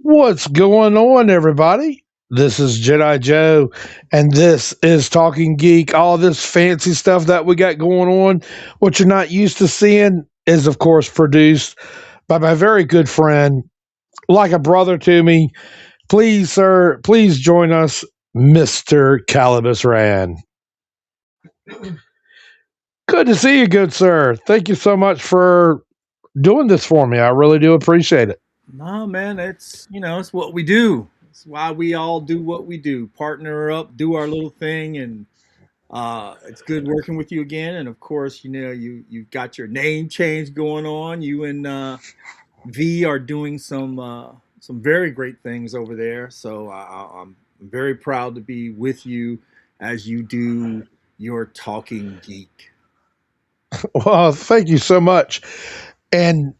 What's going on, everybody? This is Jedi Joe, and this is Talking Geek. All this fancy stuff that we got going on, what you're not used to seeing, is of course produced by my very good friend, like a brother to me. Please, sir, please join us, Mr. Calibus Ran. Good to see you, good sir. Thank you so much for doing this for me. I really do appreciate it. No, man, it's what we do. It's why we all do what we do. Partner up, do our little thing, and it's good working with you again. And of course, you've got your name change going on. You and V are doing some very great things over there. So I'm very proud to be with you as you do your talking geek. Well, thank you so much. And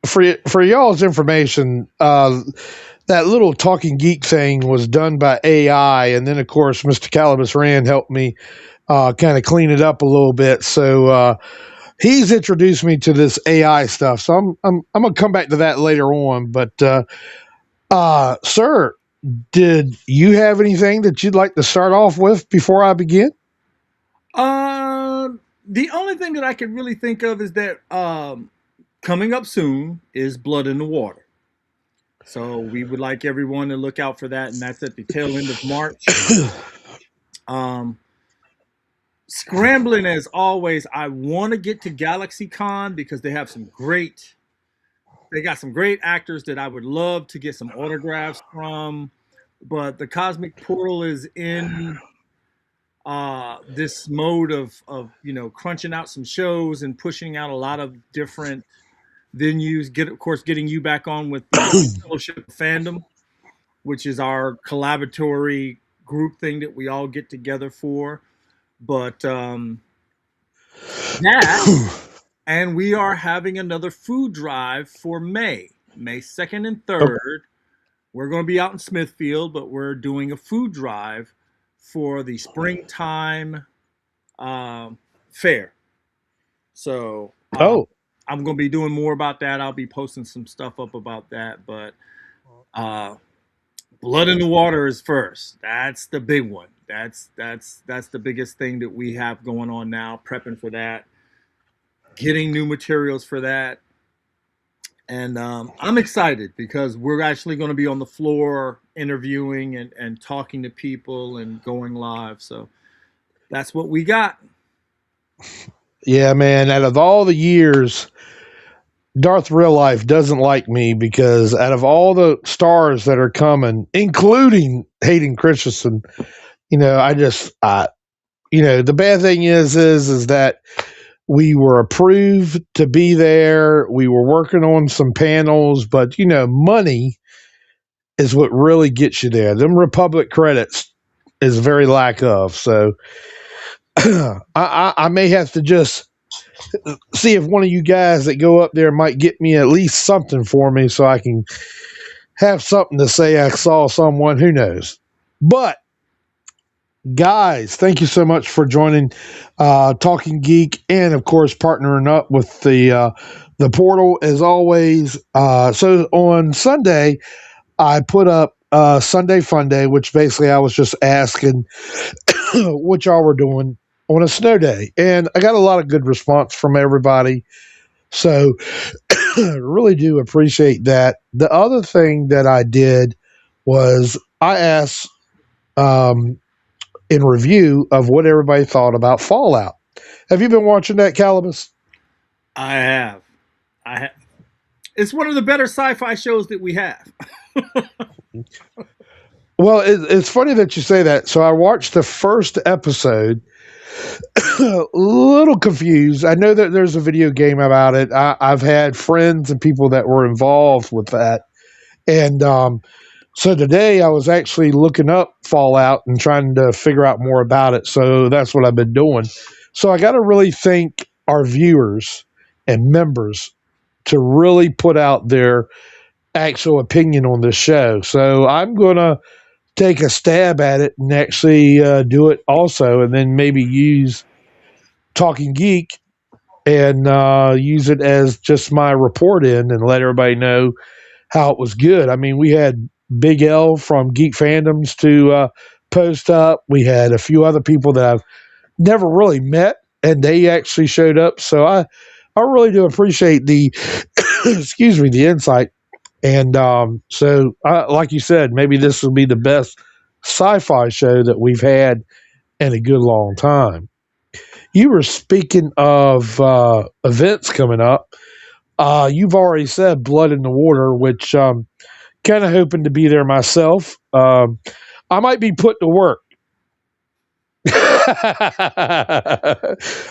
for y'all's information, that little talking geek thing was done by AI, and then of course Mr. Calibus Rand helped me kind of clean it up a little bit. So he's introduced me to this AI stuff. So I'm gonna come back to that later on. But sir, did you have anything that you'd like to start off with before I begin? The only thing that I can really think of is that coming up soon is Blood in the Water. So we would like everyone to look out for that, and that's at the tail end of March. Um, Scrambling as always. I want to get to GalaxyCon because they got some great actors that I would love to get some autographs from. But the Cosmic Portal is in this mode of crunching out some shows and pushing out a lot of different venues. Of course, getting you back on with the Fellowship of Fandom, which is our collaboratory group thing that we all get together for. But that, and we are having another food drive for May 2nd and Oh, 3rd. We're going to be out in Smithfield, but we're doing a food drive for the springtime fair. So oh, I'm going to be doing more about that. I'll be posting some stuff up about that. But uh, Blood in the Water is first. That's the big one. That's the biggest thing that we have going on now. Prepping for that, getting new materials for that, and I'm excited because we're actually going to be on the floor interviewing and talking to people and going live. So that's what we got. yeah, man. Out of all the years, Darth Real Life doesn't like me because out of all the stars that are coming, including Hayden Christensen, I just, the bad thing is that we were approved to be there. We were working on some panels, but money is what really gets you there. Them Republic credits is very lack of. So I may have to just see if one of you guys that go up there might get me at least something for me so I can have something to say I saw someone. Who knows? But guys, thank you so much for joining Talking Geek, and of course partnering up with the portal as always. So on Sunday, I put up Sunday Fun Day, which basically I was just asking what y'all were doing on a snow day, and I got a lot of good response from everybody. So really do appreciate that. The other thing that I did was I asked um, in review of what everybody thought about Fallout. Have you been watching that, Calibus? I have. I have. It's one of the better sci-fi shows that we have. Well, it's funny that you say that. So I watched the first episode, a little confused. I know that there's a video game about it. I've had friends and people that were involved with that. And so today I was actually looking up Fallout and trying to figure out more about it. So that's what I've been doing. So I got to really thank our viewers and members to really put out their actual opinion on this show. So I'm going to take a stab at it and actually do it also, and then maybe use Talking Geek and use it as just my report in and let everybody know how it was good. I mean, we had Big L from Geek Fandoms to post up. We had a few other people that I've never really met, and they actually showed up. So I really do appreciate the excuse me, the insight. And so, like you said, maybe this will be the best sci-fi show that we've had in a good long time. You were speaking of events coming up. You've already said Blood in the Water, which kind of hoping to be there myself. I might be put to work.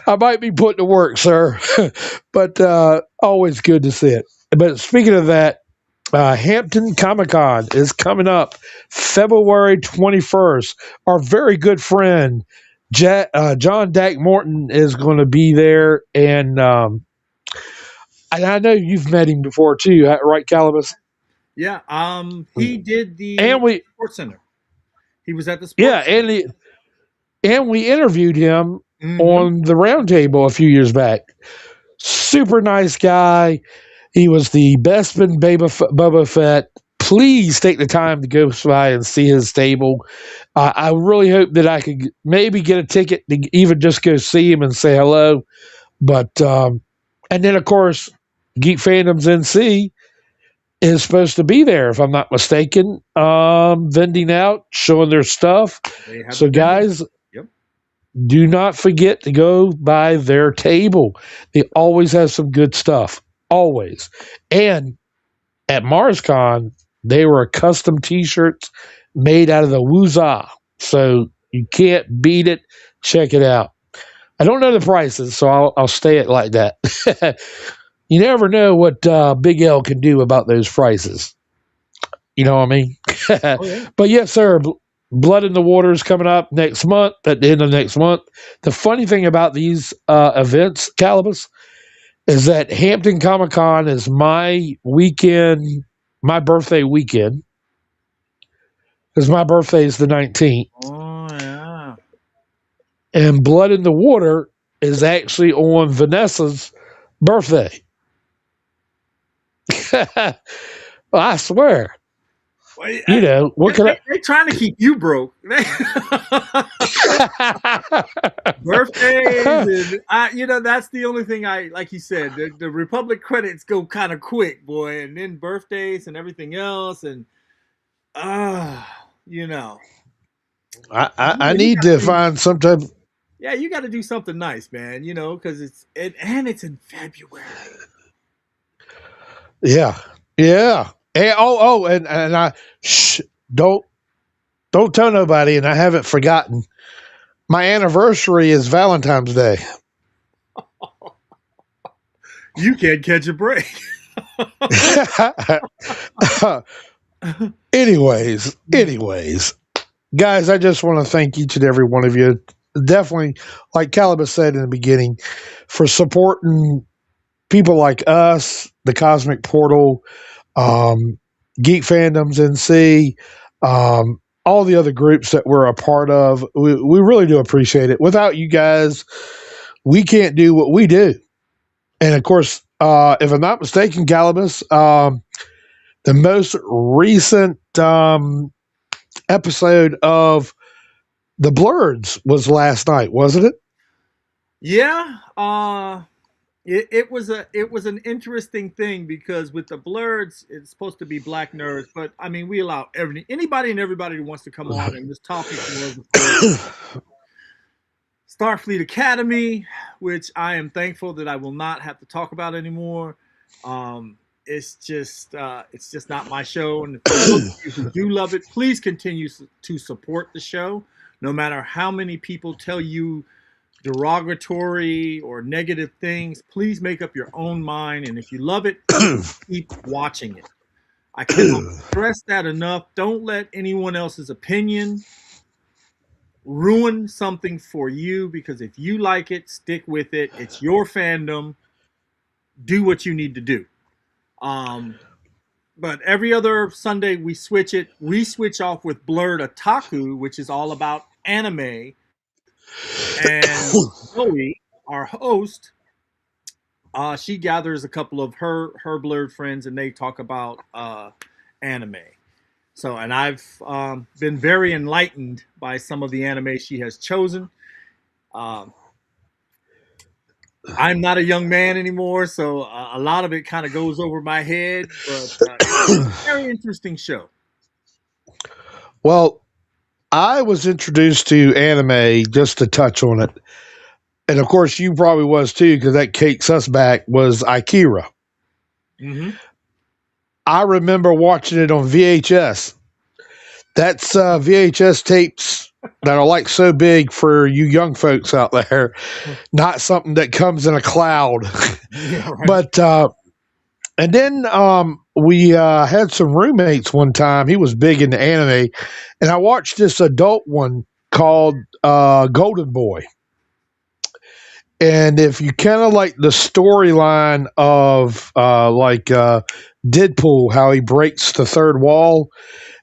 I might be put to work, sir, but always good to see it. But speaking of that, Hampton Comic Con is coming up February 21st. Our very good friend John Dak Morton is going to be there, and I know you've met him before too, right, Calibus? Yeah. He did the And we, sports center. He was at the yeah, sports center. and we interviewed him Mm-hmm. on the roundtable a few years back. Super nice guy. He was the Bespin Boba Fett. Please take the time to go by and see his stable. I really hope that I could maybe get a ticket to even just go see him and say hello. But and then of course, Geek Fandoms NC is supposed to be there, if I'm not mistaken, vending out, showing their stuff. They have the So vending. guys, Yep. do not forget to go by their table. They always have some good stuff. Always. And at MarsCon, they were custom t-shirts made out of the woozah. So you can't beat it. Check it out. I don't know the prices, so I'll stay it like that. You never know what Big L can do about those prices. You know what I mean? Oh yeah. But yes, sir. Blood in the Water is coming up next month, at the end of next month. The funny thing about these events, Calibus, is that Hampton Comic Con is my weekend, my birthday weekend, because my birthday is the 19th. Oh yeah. And Blood in the Water is actually on Vanessa's birthday. I swear. Well, You know, what can they trying to keep you broke. Birthdays and that's the only thing I like. You said the Republic credits go kind of quick, boy, and then birthdays and everything else, and you know, I you need got to to do. find some type. Yeah, you got to do something nice, man. Because it's in February. Yeah, yeah. And I shh, don't don't tell nobody. And I haven't forgotten. My anniversary is Valentine's Day. You can't catch a break. anyways, guys, I just want to thank each and every one of you. Definitely, like Calibus said in the beginning, for supporting people like us, the Cosmic Portal, um, Geek Fandoms NC, all the other groups that we're a part of. We really do appreciate it. Without you guys, we can't do what we do. And of course, if I'm not mistaken, Calibus, the most recent episode of The Blurreds was last night, wasn't it? Yeah, it was an interesting thing because with the blurs, it's supposed to be black nerds, but I mean we allow anybody and everybody who wants to come on. And this topic was, of course, Starfleet Academy, which I am thankful that I will not have to talk about anymore. It's just not my show, and for those of you who do love it, please continue to support the show, no matter how many people tell you derogatory or negative things. Please make up your own mind, and if you love it, please keep watching it. I cannot stress that enough. Don't let anyone else's opinion ruin something for you, because if you like it, stick with it. It's your fandom. Do what you need to do. Um, but every other Sunday we switch it. We switch off with Blurred Otaku, which is all about anime, and Zoe, our host, She gathers a couple of her blurred friends, and they talk about anime. So, and I've been very enlightened by some of the anime she has chosen. Um, I'm not a young man anymore, so a lot of it kind of goes over my head. But it's a very interesting show. Well, I was introduced to anime just to touch on it, and of course you probably was too, because that takes us back. Was Akira? Hmm. I remember watching it on VHS. That's VHS tapes that are like so big for you young folks out there. Not something that comes in a cloud, Yeah, right. but and then we had some roommates one time. He was big into anime, and I watched this adult one called Golden Boy. And if you kind of like the storyline of Deadpool, how he breaks the third wall,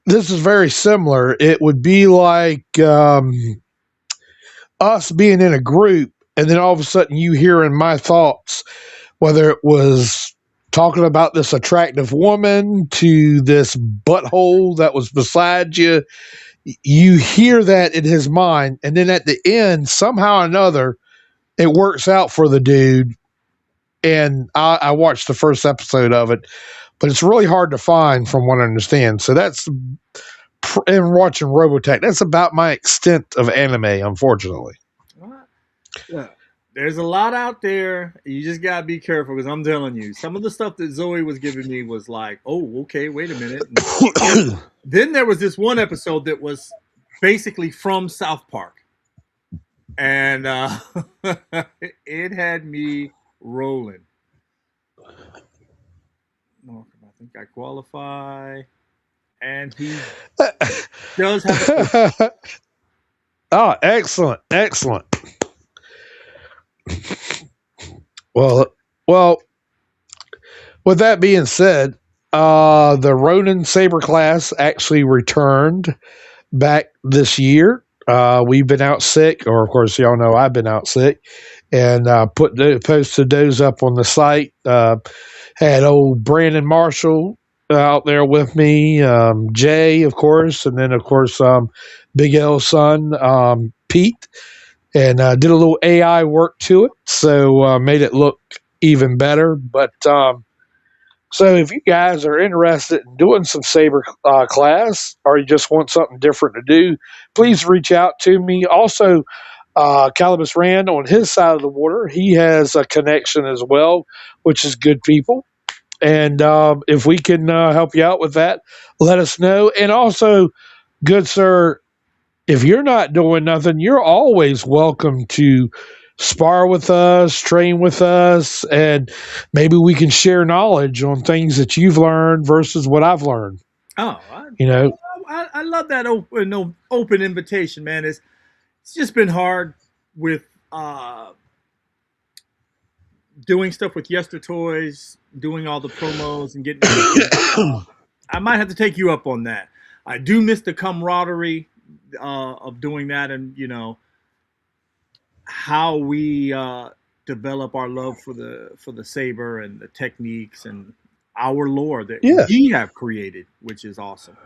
this is very similar. It would be like us being in a group, and then all of a sudden you hearing my thoughts, whether it was talking about this attractive woman to this butthole that was beside you. You hear that in his mind, and then at the end, somehow or another, it works out for the dude. And I watched the first episode of it, but it's really hard to find from what I understand. So that's and watching Robotech. That's about my extent of anime, unfortunately. Yeah. There's a lot out there. You just gotta be careful because I'm telling you, some of the stuff that Zoe was giving me was like, oh, okay, wait a minute. And then there was this one episode that was basically from South Park, and it had me rolling. No, I think I qualify, and he does have a. Oh, excellent, excellent. Well. With that being said, the Ronin Saber class actually returned back this year. We've been out sick, or of course, y'all know I've been out sick, and posted those up on the site. Had old Brandon Marshall out there with me, Jay, of course, and then of course Big L's son, Pete, and did a little AI work to it, so made it look even better. But so if you guys are interested in doing some saber class, or you just want something different to do, please reach out to me. Also, Calibus Rand on his side of the water, he has a connection as well, which is good people. And if we can help you out with that, let us know. And also, good sir, if you're not doing nothing, you're always welcome to spar with us, train with us, and maybe we can share knowledge on things that you've learned versus what I've learned. Oh, You know, I love that open invitation, man. It's just been hard with doing stuff with Yester Toys, doing all the promos and getting. I might have to take you up on that. I do miss the camaraderie of doing that, and how we develop our love for the saber and the techniques and our lore that yeah, we have created, which is awesome.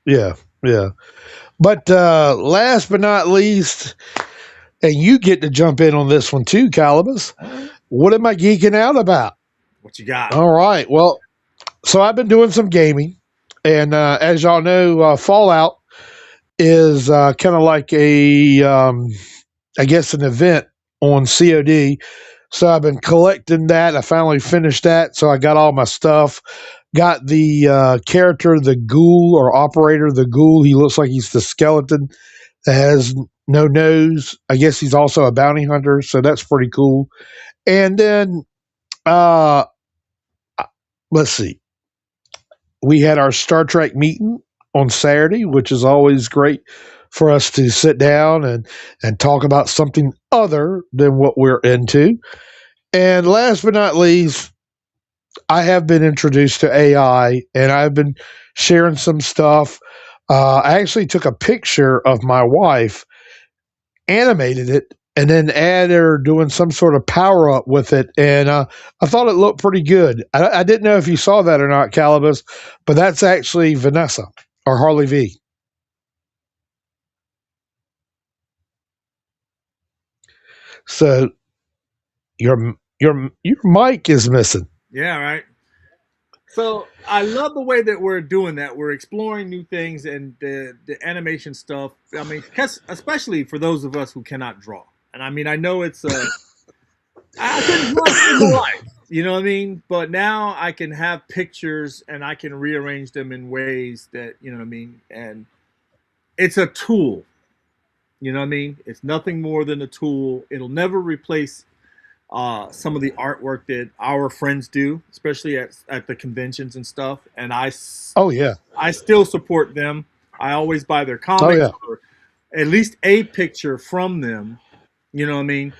yeah, yeah. But last but not least, and you get to jump in on this one too, Calibus. What am I geeking out about? What you got? All right. Well, so I've been doing some gaming, and as y'all know, Fallout is kind of like I guess, an event on COD. So I've been collecting that. I finally finished that, so I got all my stuff. Got the character, the ghoul or operator, the ghoul. He looks like he's the skeleton that has no nose. I guess he's also a bounty hunter, so that's pretty cool. And then uh, let's see. We had our Star Trek meeting on Saturday, which is always great for us to sit down and talk about something other than what we're into. And last but not least, I have been introduced to AI, and I've been sharing some stuff. I actually took a picture of my wife, animated it, and then add or doing some sort of power up with it. And I thought it looked pretty good. I didn't know if you saw that or not, Calibus, but that's actually Vanessa or Harley V. So your mic is missing. Yeah, right. So I love the way that we're doing that. We're exploring new things and the animation stuff. I mean, especially for those of us who cannot draw. And I mean, I know I couldn't draw a single life. You know what I mean? But now I can have pictures and I can rearrange them in ways that you know what I mean. And it's a tool. You know what I mean? It's nothing more than a tool. It'll never replace some of the artwork that our friends do, especially at the conventions and stuff. And Oh yeah. I still support them. I always buy their Oh comics yeah. or at least a picture from them. You know what I mean?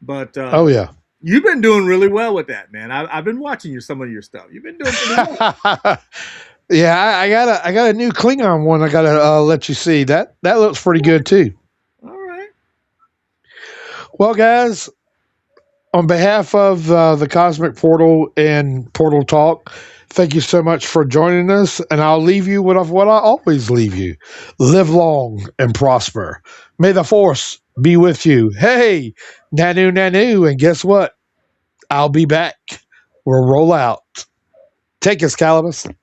But Oh yeah. you've been doing really well with that, man. I've been watching some of your stuff. You've been doing pretty well. Yeah, I got a new Klingon one. I gotta let you see that looks pretty good too. All right. Well, guys, on behalf of the Cosmic Portal and Portal Talk, thank you so much for joining us. And I'll leave you with what I always leave you: live long and prosper. May the Force be with you. Hey, Nanu Nanu, and guess what? I'll be back. We'll roll out. Take us, Calibus.